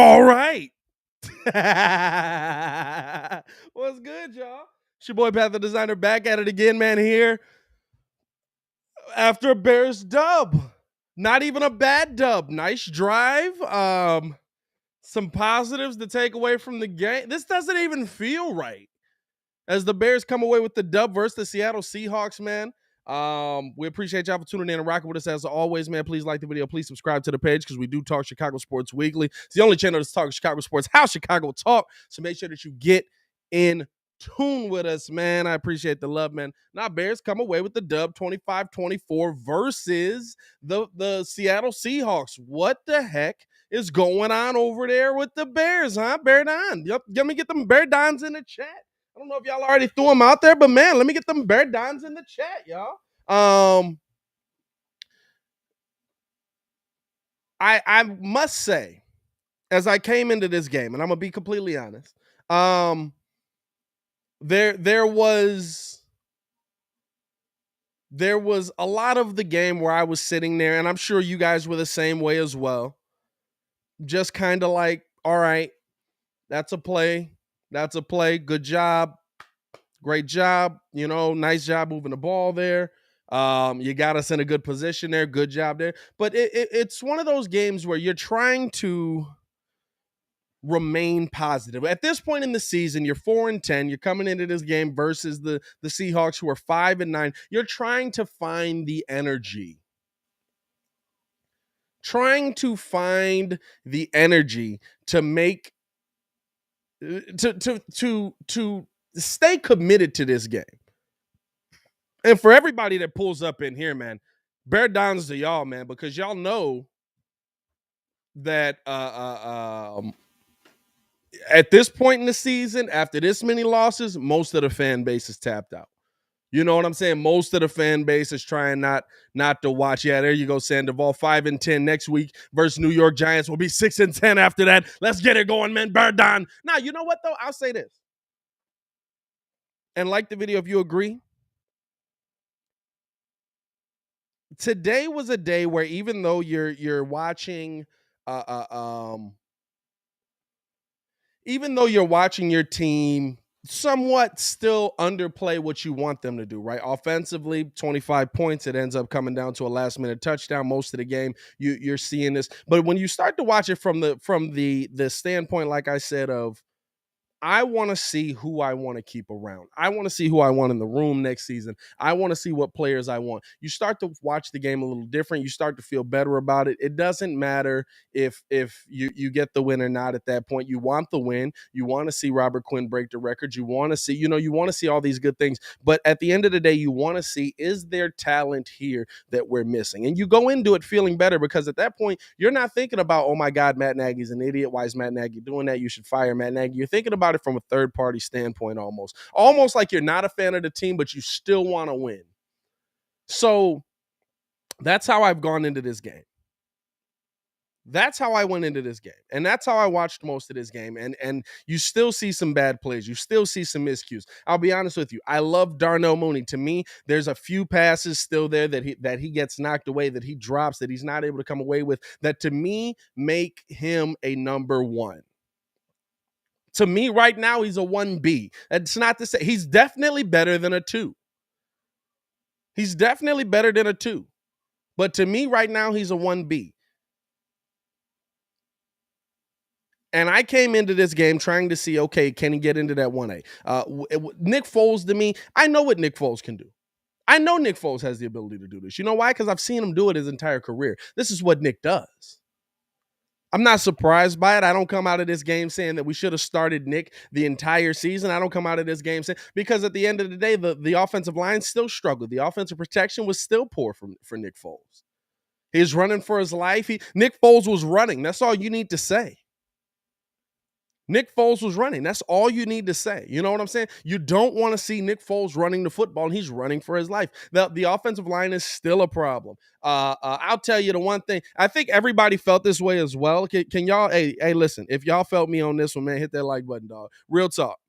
All right. What's good, y'all? It's your boy Pat the Designer back at it again, man, here after a Bears dub. Not even a bad dub. Nice drive. Some positives to take away from the game. This doesn't even feel right as the Bears come away with the dub versus the Seattle Seahawks, man. We appreciate y'all for tuning in and rocking with us as always, man. Please like the video. Please subscribe to the page because we do talk Chicago sports weekly. It's the only channel that's talking Chicago sports, how Chicago talk. So make sure that you get in tune with us, man. I appreciate the love, man. Now, Bears come away with the dub 25-24 versus the Seattle Seahawks. What the heck is going on over there with the Bears, huh? Bear Don. Yep. Let me get them Bear Dons in the chat. I don't know if y'all already threw them out there, but man, let me get them Bear Dons in the chat, y'all. I must say, as I came into this game, and I'm gonna be completely honest, there was a lot of the game where I was sitting there, and I'm sure you guys were the same way as well. Just kind of like, all right, that's a play. That's a play. Good job. Great job. You know, nice job moving the ball there. You got us in a good position there. Good job there. But it's one of those games where you're trying to remain positive. At this point in the season, you're 4-10. You're coming into this game versus the Seahawks, who are 5-9. You're trying to find the energy. Trying to find the energy to make to stay committed to this game. And for everybody that pulls up in here, man, Bear Dons to y'all, man, because y'all know that at this point in the season, after this many losses, most of the fan base is tapped out. You know what I'm saying? Most of the fan base is trying not to watch. Yeah, there you go, Sandoval. 5-10 next week versus New York Giants. Will be 6-10 after that. Let's get it going, man. Bear Don. Now, you know what, though? I'll say this. And like the video if you agree. Today was a day where even though you're watching even though you're watching your team somewhat still underplay what you want them to do, right? Offensively, 25 points, it ends up coming down to a last minute touchdown most of the game. You're seeing this. But when you start to watch it from the standpoint, like I said, of I want to see who I want to keep around. I want to see who I want in the room next season. I want to see what players I want. You start to watch the game a little different. You start to feel better about it. It doesn't matter if you get the win or not at that point. You want the win. You want to see Robert Quinn break the record. You want to see, you want to see all these good things. But at the end of the day, you want to see, is there talent here that we're missing? And you go into it feeling better because at that point, you're not thinking about, oh my God, Matt Nagy's an idiot. Why is Matt Nagy doing that? You should fire Matt Nagy. You're thinking about it from a third-party standpoint almost like you're not a fan of the team, but you still want to win. So that's how I've gone into this game. That's how I went into this game. And that's how I watched most of this game. And you still see some bad plays. You still see some miscues. I'll be honest with you. I love Darnell Mooney. To me, there's a few passes still there that he gets knocked away, that he drops, that he's not able to come away with, that to me make him a number one. To me, right now, he's a 1B. That's not to say he's definitely better than a 2. He's definitely better than a 2. But to me, right now, he's a 1B. And I came into this game trying to see, okay, can he get into that 1A? Nick Foles, to me, I know what Nick Foles can do. I know Nick Foles has the ability to do this. You know why? Because I've seen him do it his entire career. This is what Nick does. I'm not surprised by it. I don't come out of this game saying that we should have started Nick the entire season. I don't come out of this game saying, because at the end of the day, the offensive line still struggled. The offensive protection was still poor for Nick Foles. He was running for his life. Nick Foles was running. That's all you need to say. Nick Foles was running. That's all you need to say. You know what I'm saying? You don't want to see Nick Foles running the football, and he's running for his life. The offensive line is still a problem. I'll tell you the one thing. I think everybody felt this way as well. Can y'all, hey, listen, if y'all felt me on this one, man, hit that like button, dog. Real talk.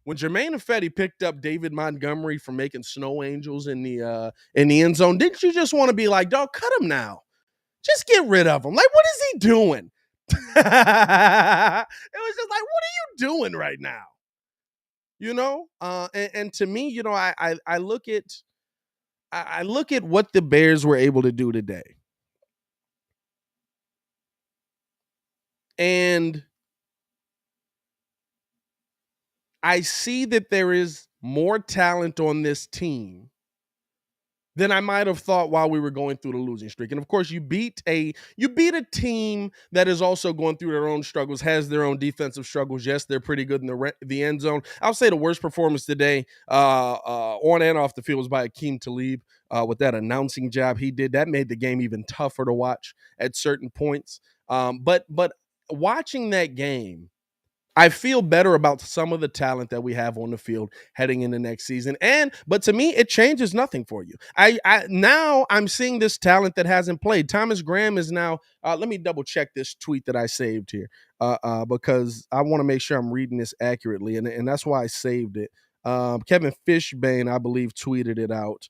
When Jermaine Ifedi picked up David Montgomery for making snow angels in the end zone, didn't you just want to be like, dog, cut him now? Just get rid of him. Like, what is he doing? It was just like, what are you doing right now? And to me, I look at I look at what the Bears were able to do today. And I see that there is more talent on this team than I might have thought while we were going through the losing streak. And of course, you beat a team that is also going through their own struggles, has their own defensive struggles. Yes, they're pretty good in the end zone. I'll say the worst performance today, on and off the field, was by Akeem Talib, with that announcing job he did. That made the game even tougher to watch at certain points. But watching that game, I feel better about some of the talent that we have on the field heading into next season. But to me, it changes nothing for you. I now I'm seeing this talent that hasn't played. Thomas Graham is now. Let me double check this tweet that I saved here, because I want to make sure I'm reading this accurately, and that's why I saved it. Kevin Fishbane, I believe, tweeted it out.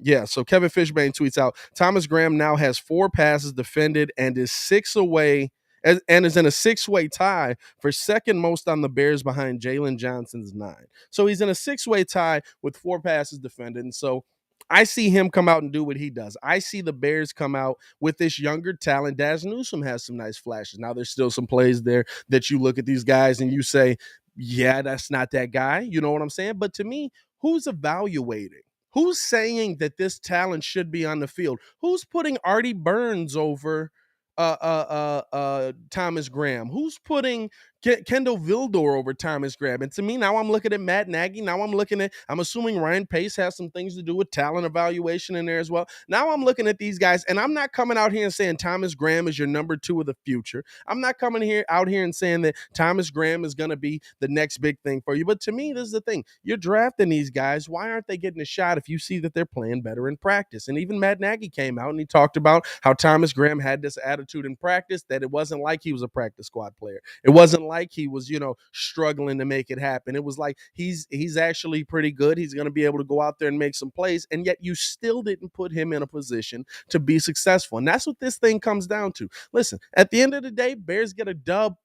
Yeah, so Kevin Fishbane tweets out, Thomas Graham now has 4 passes defended and is 6 away, and is in a 6-way tie for second most on the Bears behind Jalen Johnson's 9. So he's in a 6-way tie with 4 passes defended. And so I see him come out and do what he does. I see the Bears come out with this younger talent. Daz Newsome has some nice flashes. Now, there's still some plays there that you look at these guys and you say, yeah, that's not that guy. You know what I'm saying? But to me, who's evaluating? Who's saying that this talent should be on the field? Who's putting Artie Burns over Thomas Graham? Who's putting Kendall Vildor over Thomas Graham? And to me, now I'm looking at Matt Nagy. Now I'm assuming Ryan Pace has some things to do with talent evaluation in there as well. Now I'm looking at these guys, and I'm not coming out here and saying Thomas Graham is your number 2 of the future. I'm not coming out here and saying that Thomas Graham is going to be the next big thing for you. But to me, this is the thing. You're drafting these guys. Why aren't they getting a shot if you see that they're playing better in practice? And even Matt Nagy came out and he talked about how Thomas Graham had this attitude in practice, that it wasn't like he was a practice squad player. It wasn't like he was, struggling to make it happen. It was like he's actually pretty good. He's going to be able to go out there and make some plays, and yet you still didn't put him in a position to be successful. And that's what this thing comes down to. Listen, at the end of the day, Bears get a dub.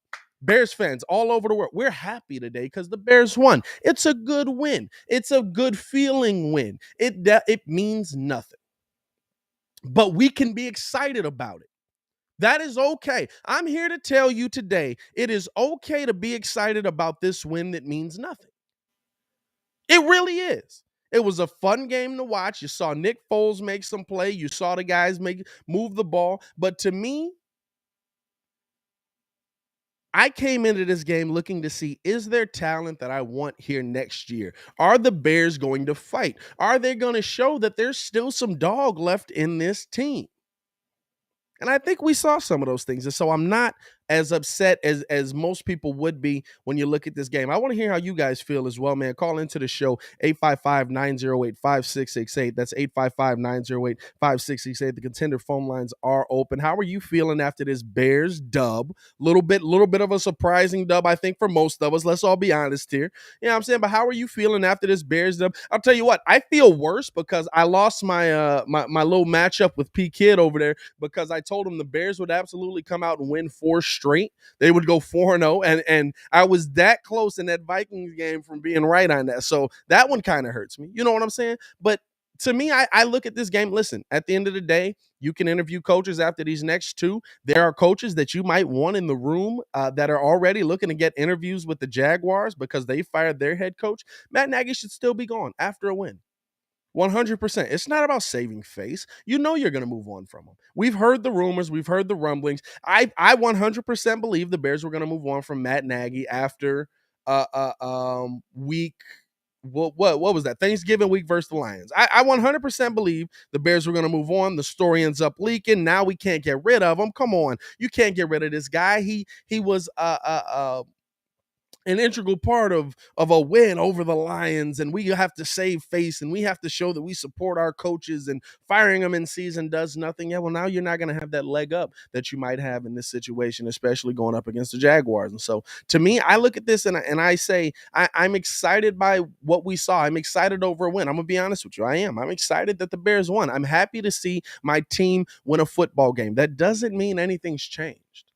Bears fans all over the world, we're happy today because the Bears won. It's a good win. It's a good feeling win. It means nothing, but we can be excited about it. That is okay. I'm here to tell you today, it is okay to be excited about this win that means nothing. It really is. It was a fun game to watch. You saw Nick Foles make some play. You saw the guys move the ball. But to me, I came into this game looking to see, is there talent that I want here next year? Are the Bears going to fight? Are they going to show that there's still some dog left in this team? And I think we saw some of those things. And so I'm not as upset as most people would be when you look at this game. I want to hear how you guys feel as well, man. Call into the show, 855-908-5668. That's 855-908-5668. The Contender phone lines are open. How are you feeling after this Bears dub? Little bit of a surprising dub, I think, for most of us. Let's all be honest here. You know what I'm saying? But how are you feeling after this Bears dub? I'll tell you what, I feel worse because I lost my my little matchup with P Kid over there, because I told him the Bears would absolutely come out and win 4 straight. They would go 4-0, and I was that close in that Vikings game from being right on that. So that one kind of hurts me. You know what I'm saying? But to me, I look at this game. Listen, at the end of the day, you can interview coaches after these next 2. There are coaches that you might want in the room that are already looking to get interviews with the Jaguars because they fired their head coach. Matt Nagy should still be gone after a win. 100%. It's not about saving face. You know you're going to move on from them. We've heard the rumors. We've heard the rumblings. I 100% believe the Bears were going to move on from Matt Nagy after week. What was that? Thanksgiving week versus the Lions. I 100% believe the Bears were going to move on. The story ends up leaking. Now we can't get rid of him. Come on. You can't get rid of this guy. He was an integral part of a win over the Lions, and we have to save face, and we have to show that we support our coaches, and firing them in season does nothing. Yeah, well, now you're not going to have that leg up that you might have in this situation, especially going up against the Jaguars. And so, to me, I look at this and I say I'm excited by what we saw. I'm excited over a win. I'm gonna be honest with you. I am. I'm excited that the Bears won. I'm happy to see my team win a football game. That doesn't mean anything's changed.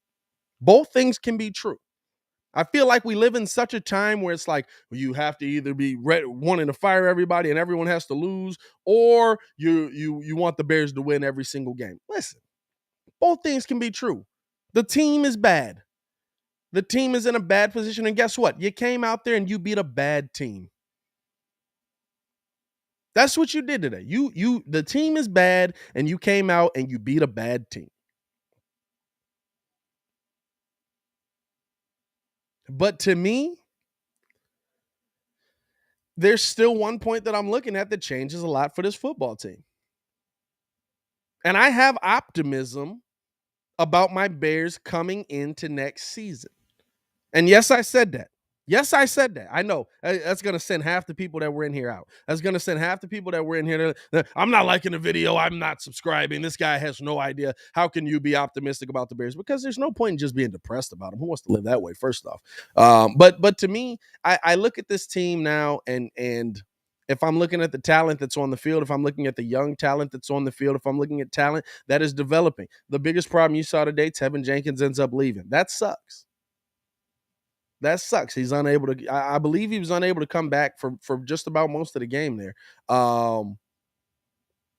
Both things can be true. I feel like we live in such a time where it's like you have to either be wanting to fire everybody and everyone has to lose, or you want the Bears to win every single game. Listen, both things can be true. The team is bad. The team is in a bad position, and guess what? You came out there and you beat a bad team. That's what you did today. The team is bad, and you came out and you beat a bad team. But to me, there's still one point that I'm looking at that changes a lot for this football team. And I have optimism about my Bears coming into next season. And yes, I said that. Yes, I said that. I know that's going to send half the people that were in here out. That's going to send half the people that were in here. I'm not liking the video. I'm not subscribing. This guy has no idea. How can you be optimistic about the Bears? Because there's no point in just being depressed about them. Who wants to live that way, first off? But to me, I look at this team now, and if I'm looking at the talent that's on the field, if I'm looking at the young talent that's on the field, if I'm looking at talent that is developing, the biggest problem you saw today, Tevin Jenkins ends up leaving. That sucks. That sucks. He's unable to. I believe he was unable to come back for just about most of the game there. Jermaine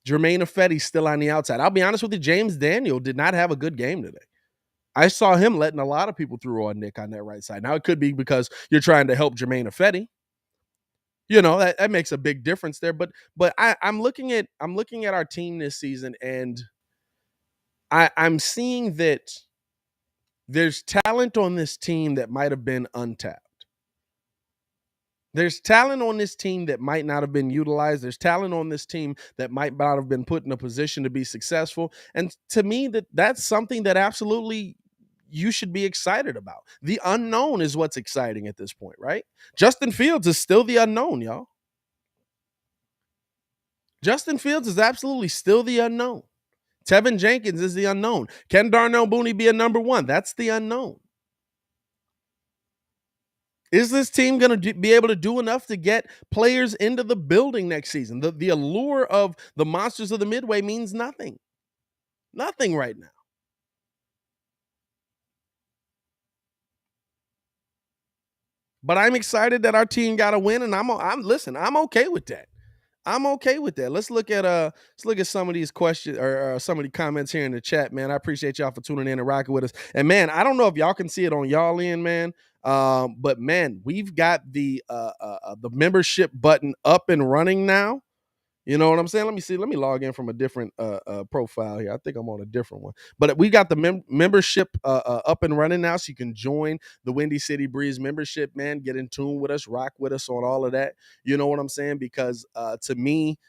Ifedi's still on the outside. I'll be honest with you, James Daniel did not have a good game today. I saw him letting a lot of people through on Nick on that right side. Now, it could be because you're trying to help Jermaine Ifedi. You know, that makes a big difference there. But I'm looking at our team this season, and I'm seeing that there's talent on this team that might have been untapped. There's talent on this team that might not have been utilized. There's talent on this team that might not have been put in a position to be successful. And to me, that's something that absolutely you should be excited about. The unknown is what's exciting at this point, right? Justin Fields is still the unknown, y'all. Justin Fields is absolutely still the unknown. Tevin Jenkins is the unknown. Can Darnell Mooney be a number one? That's the unknown. Is this team going to be able to do enough to get players into the building next season? The allure of the Monsters of the Midway means nothing. Nothing right now. But I'm excited that our team got a win, and I'm okay with that. I'm okay with that. Let's look at some of these questions or some of the comments here in the chat, man. I appreciate y'all for tuning in and rocking with us. And man, I don't know if y'all can see it on y'all end, man. But man, we've got the membership button up and running now. You know what I'm saying? Let me see. Let me log in from a different profile here. I think I'm on a different one. But we got the membership up and running now, so you can join the Windy City Breeze membership, man. Get in tune with us, rock with us on all of that. You know what I'm saying? Because to me,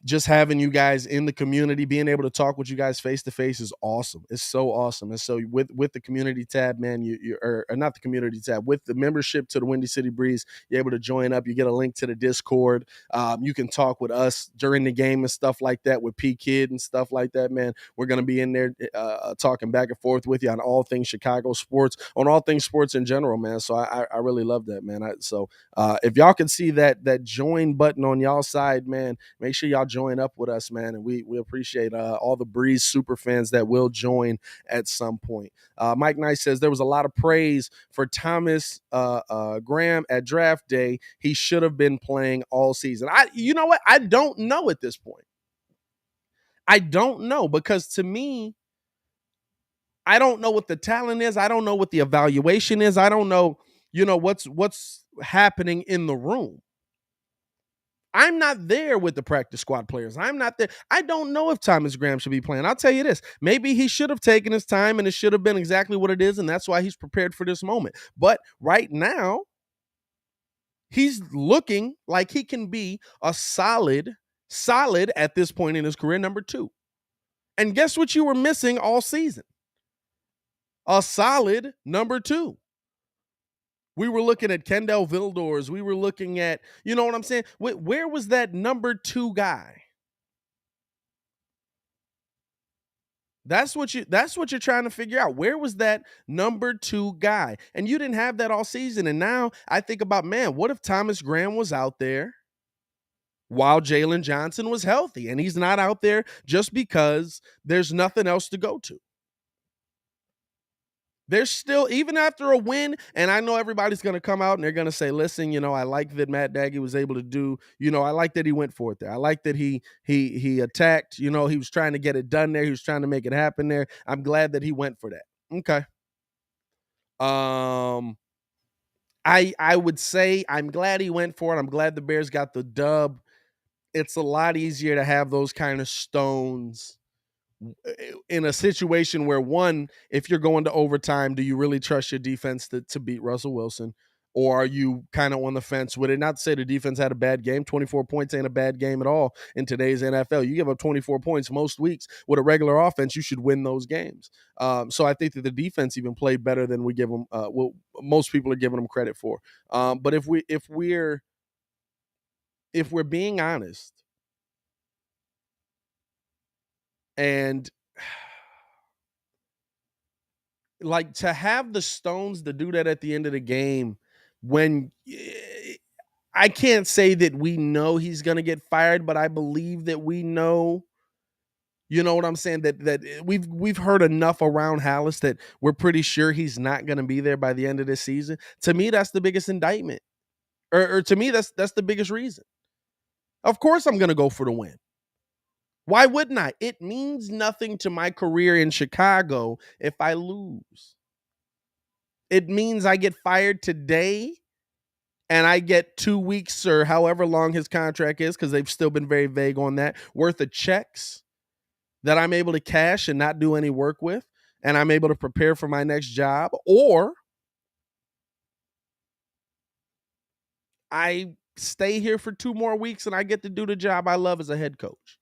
just having you guys in the community, being able to talk with you guys face to face is awesome. It's so awesome. And so with the community tab, man, you or not the community tab, with the membership to the Windy City Breeze, you're able to join up. You get a link to the Discord. You can talk with us during the game and stuff like that with P Kid and stuff like that, man. We're going to be in there talking back and forth with you on all things Chicago sports, on all things sports in general, man. So I really love that, man. So if y'all can see that join button on y'all side, man, make sure y'all join up with us, man. And we appreciate all the Breeze super fans that will join at some point. Mike Nice says there was a lot of praise for Thomas Graham at draft day. He should have been playing all season. You know what? I don't know at this point. I don't know, because to me, I don't know what the talent is. I don't know what the evaluation is. I don't know, what's happening in the room. I'm not there with the practice squad players. I'm not there. I don't know if Thomas Graham should be playing. I'll tell you this. Maybe he should have taken his time, and it should have been exactly what it is, and that's why he's prepared for this moment. But right now, he's looking like he can be a solid at this point in his career, number 2. And guess what you were missing all season? A solid number 2. We were looking at Kendall Vildors. We were looking at, you know what I'm saying? Where was that number 2 guy? That's what you're trying to figure out. Where was that number 2 guy? And you didn't have that all season. And now I think about, man, what if Thomas Graham was out there while Jalen Johnson was healthy? And he's not out there just because there's nothing else to go to. There's still, even after a win, and I know everybody's going to come out and they're going to say, listen, I like that Matt Nagy was able to do, I like that he went for it there. I like that he attacked, he was trying to get it done there. He was trying to make it happen there. I'm glad that he went for that. Okay. I would say I'm glad he went for it. I'm glad the Bears got the dub. It's a lot easier to have those kind of stones in a situation where, one, if you're going to overtime, do you really trust your defense to beat Russell Wilson? Or are you kind of on the fence with it? Not to say the defense had a bad game. 24 points ain't a bad game at all in today's NFL. You give up 24 points most weeks with a regular offense, you should win those games. So I think that the defense even played better than we give them. Most people are giving them credit for. But if we're being honest, and like, to have the stones to do that at the end of the game, when I can't say that we know he's going to get fired, but I believe that we know, you know what I'm saying, that we've heard enough around Hallis that we're pretty sure he's not going to be there by the end of this season. To me, that's the biggest indictment, or to me, that's the biggest reason. Of course, I'm going to go for the win. Why wouldn't I? It means nothing to my career in Chicago if I lose. It means I get fired today and I get 2 weeks or however long his contract is, because they've still been very vague on that, worth of checks that I'm able to cash and not do any work with, and I'm able to prepare for my next job. Or I stay here for 2 more weeks and I get to do the job I love as a head coach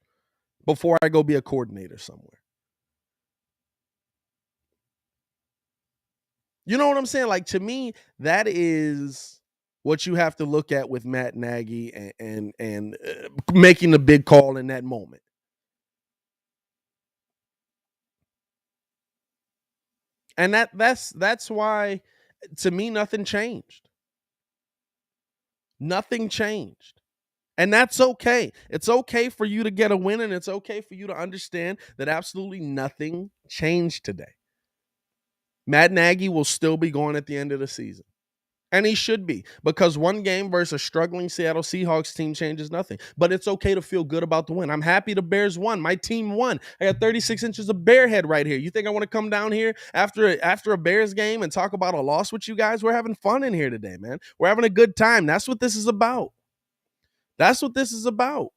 before I go be a coordinator somewhere. You know what I'm saying? Like, to me, that is what you have to look at with Matt Nagy and making the big call in that moment. And that's why, to me, nothing changed. Nothing changed. And that's okay. It's okay for you to get a win, and it's okay for you to understand that absolutely nothing changed today. Matt Nagy will still be going at the end of the season. And he should be, because one game versus a struggling Seattle Seahawks team changes nothing. But it's okay to feel good about the win. I'm happy the Bears won. My team won. I got 36 inches of bear head right here. You think I want to come down here after a Bears game and talk about a loss with you guys? We're having fun in here today, man. We're having a good time. That's what this is about. That's what this is about.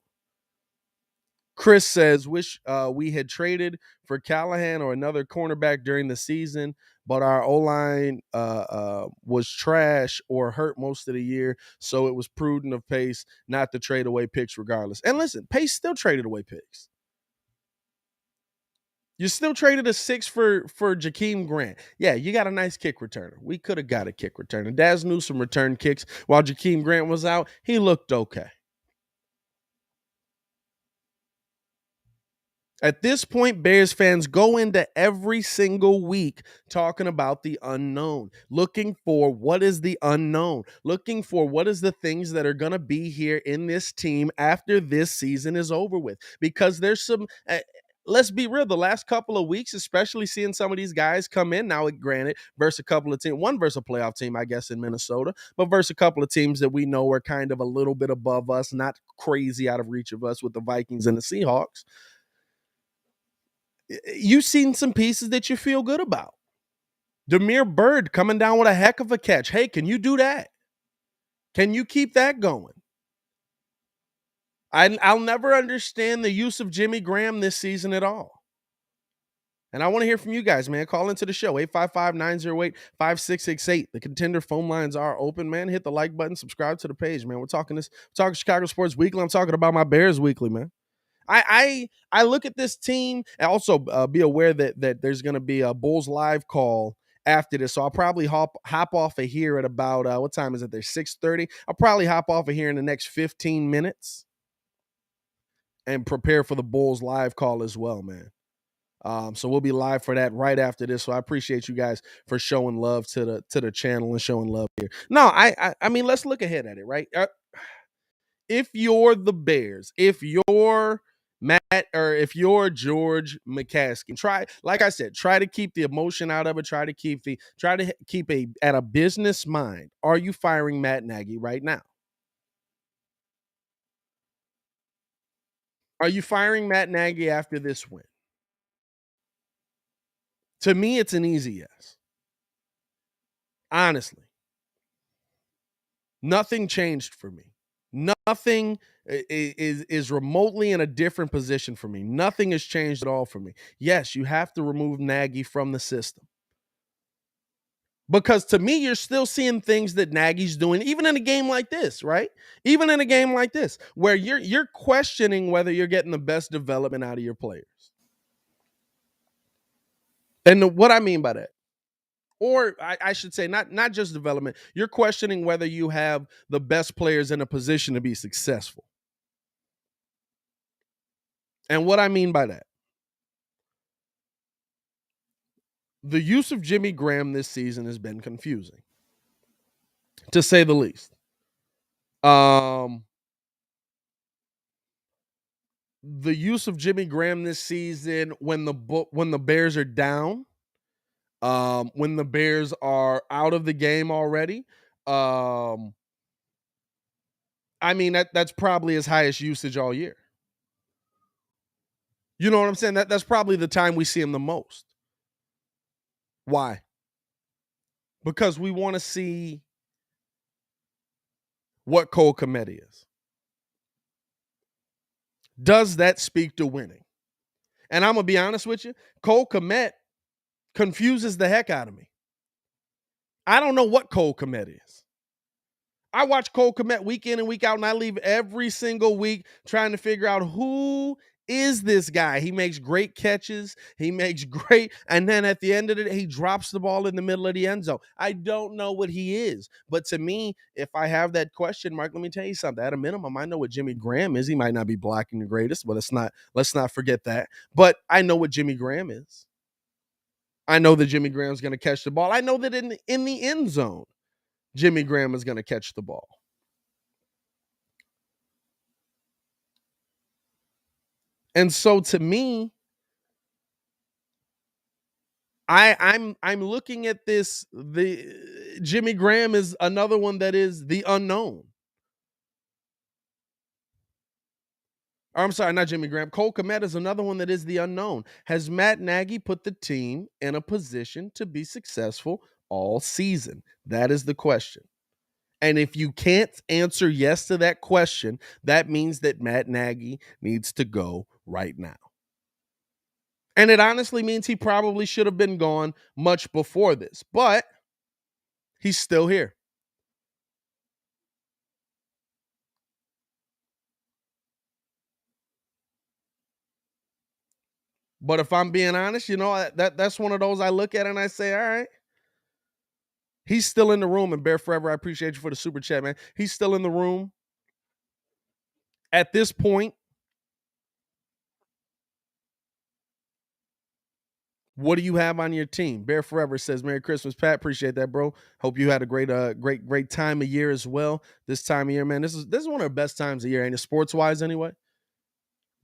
Chris says, wish we had traded for Callahan or another cornerback during the season, but our O-line was trash or hurt most of the year, so it was prudent of Pace not to trade away picks regardless. And listen, Pace still traded away picks. You still traded a 6 for Jakeem Grant. Yeah, you got a nice kick returner. We could have got a kick returner. Daz Newsome returned kicks while Jakeem Grant was out. He looked okay. At this point, Bears fans go into every single week talking about the unknown, looking for what is the unknown, looking for what is the things that are going to be here in this team after this season is over with. Because there's some, let's be real, the last couple of weeks, especially seeing some of these guys come in, now granted, versus a couple of teams, one versus a playoff team, I guess, in Minnesota, but versus a couple of teams that we know are kind of a little bit above us, not crazy out of reach of us, with the Vikings and the Seahawks. You've seen some pieces that you feel good about. Damiere Byrd coming down with a heck of a catch. Hey, can you do that? Can you keep that going? I'll never understand the use of Jimmy Graham this season at all. And I want to hear from you guys, man. Call into the show, 855-908-5668. The Contender phone lines are open, man. Hit the like button, subscribe to the page, man. We're talking Chicago Sports Weekly. I'm talking about my Bears Weekly, man. I look at this team, and also be aware that there's going to be a Bulls live call after this. So I'll probably hop off of here at about what time is it there? 6:30. I'll probably hop off of here in the next 15 minutes and prepare for the Bulls live call as well, man. So we'll be live for that right after this. So I appreciate you guys for showing love to the channel and showing love here. No, I mean, let's look ahead at it, right? If you're the Bears, if you're Matt, or if you're George McCaskey, like I said, try to keep the emotion out of it. Try to keep at a business mind. Are you firing Matt Nagy right now? Are you firing Matt Nagy after this win? To me, it's an easy yes. Honestly, nothing changed for me. Nothing is remotely in a different position for me. Nothing has changed at all for me. Yes, you have to remove Nagy from the system. Because to me, you're still seeing things that Nagy's doing, even in a game like this, right? Even in a game like this, where you're questioning whether you're getting the best development out of your players. And what I mean by that, or I should say, not just development, you're questioning whether you have the best players in a position to be successful. And what I mean by that, the use of Jimmy Graham this season has been confusing, to say the least. The use of Jimmy Graham this season when the Bears are down, when the Bears are out of the game already, I mean that's probably his highest usage all year. You know what I'm saying? That's probably the time we see him the most. Why? Because we want to see what Cole Kmet is. Does that speak to winning? And I'm going to be honest with you, Cole Kmet confuses the heck out of me. I don't know what Cole Kmet is. I watch Cole Kmet week in and week out, and I leave every single week trying to figure out who is this guy. He makes great catches. He makes great, and then at the end of the day, he drops the ball in the middle of the end zone. I don't know what he is. But to me, if I have that question mark, let me tell you something. At a minimum, I know what Jimmy Graham is. He might not be blocking the greatest, but let's not forget that. But I know what Jimmy Graham is. I know that Jimmy Graham's going to catch the ball. I know that in the end zone, Jimmy Graham is going to catch the ball. And so to me, I'm looking at this. The Jimmy Graham is another one that is the unknown. Or I'm sorry, not Jimmy Graham. Cole Kmet is another one that is the unknown. Has Matt Nagy put the team in a position to be successful all season? That is the question. And if you can't answer yes to that question, that means that Matt Nagy needs to go right now. And it honestly means he probably should have been gone much before this, but he's still here. But if I'm being honest, that's one of those I look at and I say, all right, he's still in the room. And Bear Forever, I appreciate you for the super chat, man. He's still in the room. At this point, what do you have on your team? Bear Forever says, Merry Christmas, Pat. Appreciate that, bro. Hope you had a great time of year as well. This time of year, man. This is one of the best times of year, ain't it? Sports-wise, anyway.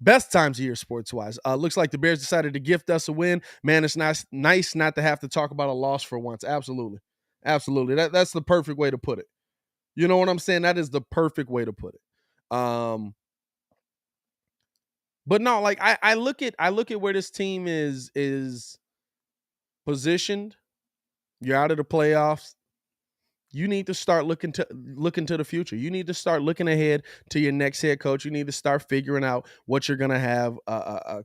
Best times of year sports-wise. Looks like the Bears decided to gift us a win. Man, it's nice not to have to talk about a loss for once. Absolutely. Absolutely. That's the perfect way to put it. You know what I'm saying? That is the perfect way to put it. But no, like I look at where this team is positioned. You're out of the playoffs. You need to start looking to the future. You need to start looking ahead to your next head coach. You need to start figuring out what you're gonna have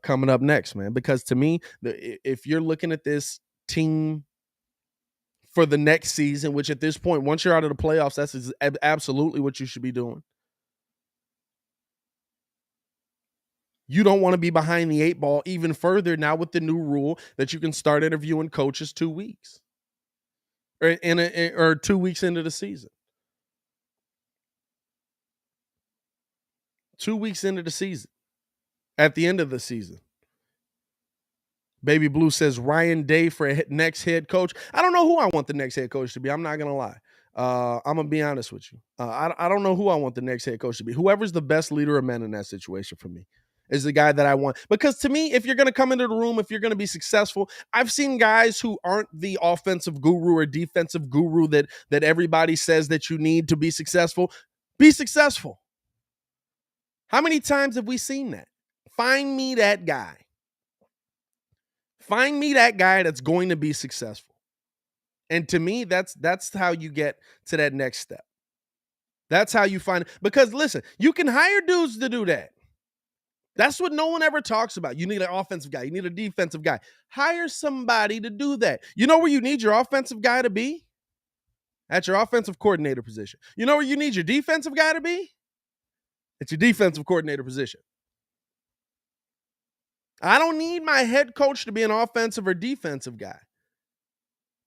coming up next, man. Because to me, if you're looking at this team for the next season, which at this point, once you're out of the playoffs, that's absolutely what you should be doing. You don't want to be behind the 8 ball even further now with the new rule that you can start interviewing coaches 2 weeks. or 2 weeks into the season. 2 weeks into the season. At the end of the season. Baby Blue says Ryan Day for next head coach. I don't know who I want the next head coach to be. I'm not going to lie. I'm going to be honest with you. I don't know who I want the next head coach to be. Whoever's the best leader of men in that situation for me is the guy that I want. Because to me, if you're going to come into the room, if you're going to be successful, I've seen guys who aren't the offensive guru or defensive guru that everybody says that you need to be successful. Be successful. How many times have we seen that? Find me that guy. Find me that guy that's going to be successful. And to me, that's how you get to that next step. That's how you find it. Because listen, you can hire dudes to do that. That's what no one ever talks about. You need an offensive guy. You need a defensive guy. Hire somebody to do that. You know where you need your offensive guy to be? At your offensive coordinator position. You know where you need your defensive guy to be? At your defensive coordinator position. I don't need my head coach to be an offensive or defensive guy.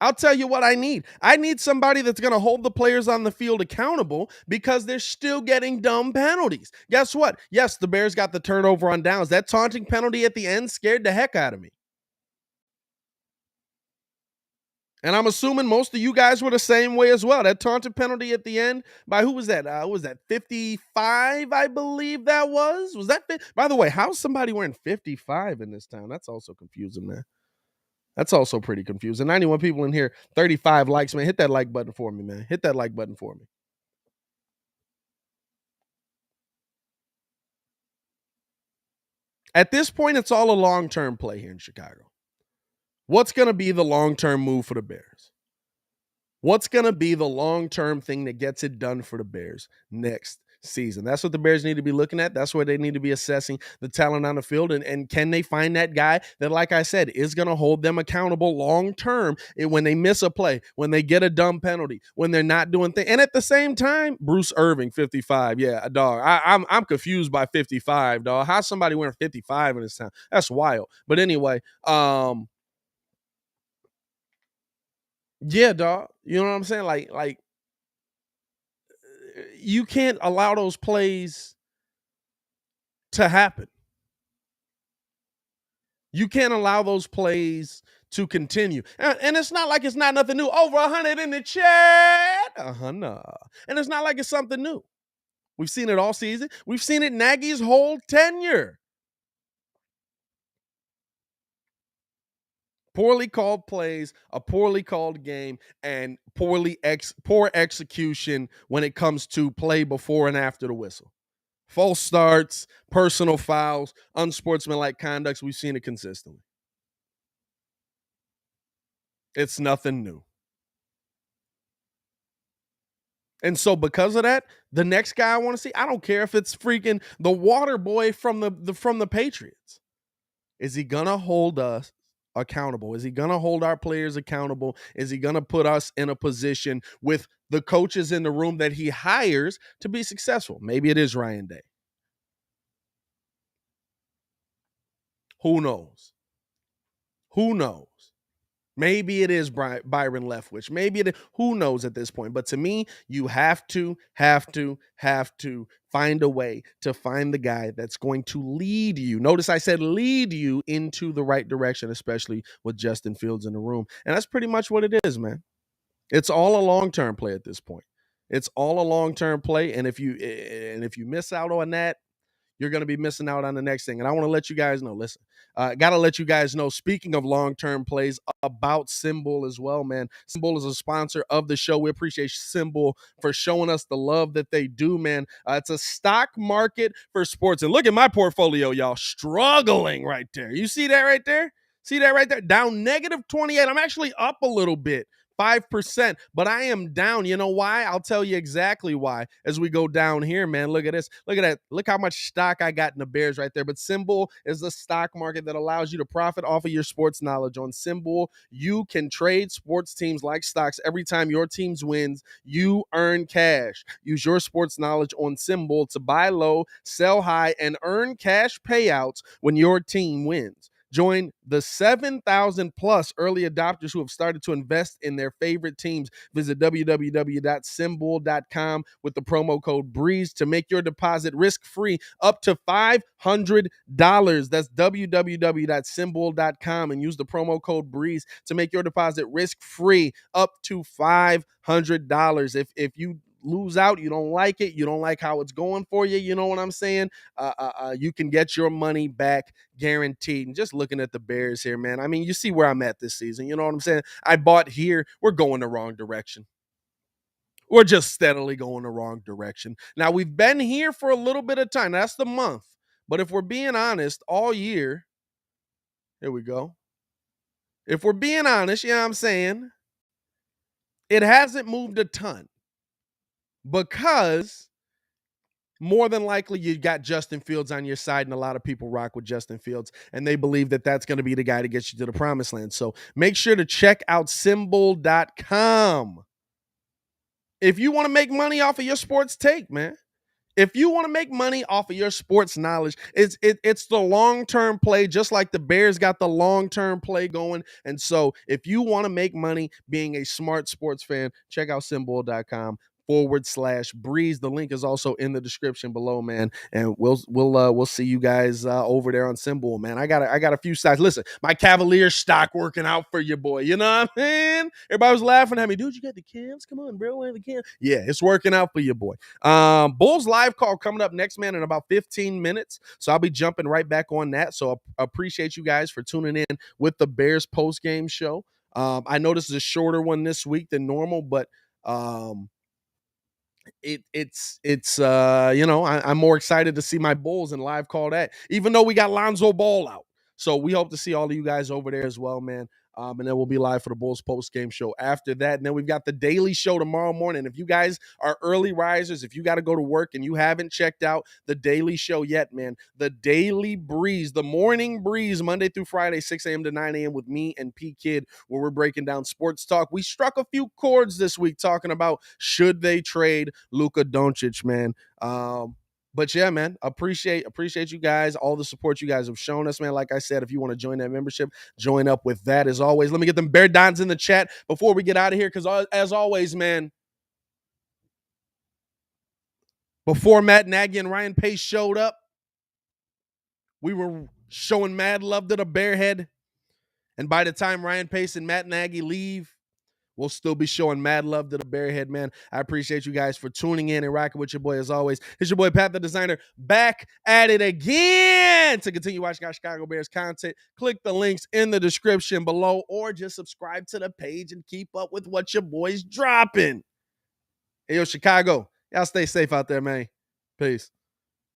I'll tell you what I need. I need somebody that's going to hold the players on the field accountable because they're still getting dumb penalties. Guess what? Yes, the Bears got the turnover on downs. That taunting penalty at the end scared the heck out of me. And I'm assuming most of you guys were the same way as well. That taunting penalty at the end by who was that? Was that 55, I believe that was? Was that? By the way, how's somebody wearing 55 in this town? That's also confusing, man. That's also pretty confusing. 91 people in here, 35 likes, man. Hit that like button for me, man. Hit that like button for me. At this point, it's all a long-term play here in Chicago. What's going to be the long-term move for the Bears? What's going to be the long-term thing that gets it done for the Bears next season? That's what the Bears need to be looking at. That's where they need to be assessing the talent on the field. And can they find that guy that, like I said, is going to hold them accountable long-term when they miss a play, when they get a dumb penalty, when they're not doing things. And at the same time, Bruce Irving, 55. Yeah, dog. I'm confused by 55, dog. How's somebody wearing 55 in this town? That's wild. But anyway, yeah, dog. You know what I'm saying? Like you can't allow those plays to happen. You can't allow those plays to continue. And it's not like it's not nothing new. Over 100 in the chat. Nah. And it's not like it's something new. We've seen it all season. We've seen it Nagy's whole tenure. Poorly called plays, a poorly called game, and poor execution when it comes to play before and after the whistle. False starts, personal fouls, unsportsmanlike conducts. We've seen it consistently. It's nothing new. And so because of that, the next guy I want to see, I don't care if it's freaking the water boy from the Patriots. Is he going to hold us accountable? Is he going to hold our players accountable? Is he going to put us in a position with the coaches in the room that he hires to be successful? Maybe it is Ryan Day. Who knows? Who knows? Maybe it is Byron Leftwich. Maybe it is, who knows at this point. But to me, you have to find a way to find the guy that's going to lead you. Notice I said lead you into the right direction, especially with Justin Fields in the room. And that's pretty much what it is, man. It's all a long-term play at this point. It's all a long-term play. And if you miss out on that, you're going to be missing out on the next thing. And I want to let you guys know, listen, got to let you guys know, speaking of long-term plays, about Symbol as well, man. Symbol is a sponsor of the show. We appreciate Symbol for showing us the love that they do, man. It's a stock market for sports. And look at my portfolio, y'all, struggling right there. You see that right there? See that right there? Down negative 28. I'm actually up a little bit. 5%, but I am down. You know why? I'll tell you exactly why as we go down here, man. Look at this. Look at that. Look how much stock I got in the Bears right there. But Symbol is the stock market that allows you to profit off of your sports knowledge. On Symbol, you can trade sports teams like stocks. Every time your team wins, you earn cash. Use your sports knowledge on Symbol to buy low, sell high, and earn cash payouts when your team wins. Join the 7,000 plus early adopters who have started to invest in their favorite teams. Visit www.symbol.com with the promo code BREEZE to make your deposit risk-free up to $500. That's www.symbol.com and use the promo code BREEZE to make your deposit risk-free up to $500. If you lose out, you don't like it, you don't like how it's going for you, you know what I'm saying? You can get your money back guaranteed. And just looking at the Bears here, man, I mean, you see where I'm at this season, you know what I'm saying? I bought here, we're going the wrong direction. We're just steadily going the wrong direction. Now, we've been here for a little bit of time. That's the month. But if we're being honest, all year, here we go. If we're being honest, you know what I'm saying? It hasn't moved a ton because more than likely you got Justin Fields on your side, and a lot of people rock with Justin Fields, and they believe that that's going to be the guy to get you to the promised land. So make sure to check out symbol.com. If you want to make money off of your sports take, man, if you want to make money off of your sports knowledge, it's the long-term play, just like the Bears got the long-term play going. And so if you want to make money being a smart sports fan, check out symbol.com/breeze. The link is also in the description below, man. And we'll see you guys over there on Symbol, man. I got a few stocks. Listen, my Cavaliers stock working out for you, boy. You know what I mean? Everybody was laughing at me, dude. You got the Cavs? Come on, bro. The Cavs? Yeah, it's working out for you, boy. Bulls live call coming up next, man, in about 15 minutes. So I'll be jumping right back on that. So I appreciate you guys for tuning in with the Bears post game show. I know this is a shorter one this week than normal, but it's you know, I'm more excited to see my Bulls and live call that, even though we got Lonzo Ball out. So we hope to see all of you guys over there as well, man. And then we'll be live for the Bulls post game show after that. And then we've got the daily show tomorrow morning. If you guys are early risers, if you got to go to work and you haven't checked out the daily show yet, man, the Daily Breeze, the Morning Breeze, Monday through Friday, 6 a.m. to 9 a.m. with me and P Kid, where we're breaking down sports talk. We struck a few chords this week talking about should they trade Luka Doncic, man. But yeah, man, appreciate you guys, all the support you guys have shown us, man. Like I said, if you want to join that membership, join up with that as always. Let me get them Bear Dons in the chat before we get out of here, because as always, man, before Matt Nagy and Ryan Pace showed up, we were showing mad love to the Bearhead. And by the time Ryan Pace and Matt Nagy leave, we'll still be showing mad love to the Bearhead, man. I appreciate you guys for tuning in and rocking with your boy as always. It's your boy, Pat the Designer, back at it again. To continue watching our Chicago Bears content, click the links in the description below or just subscribe to the page and keep up with what your boy's dropping. Hey, yo, Chicago, y'all stay safe out there, man. Peace.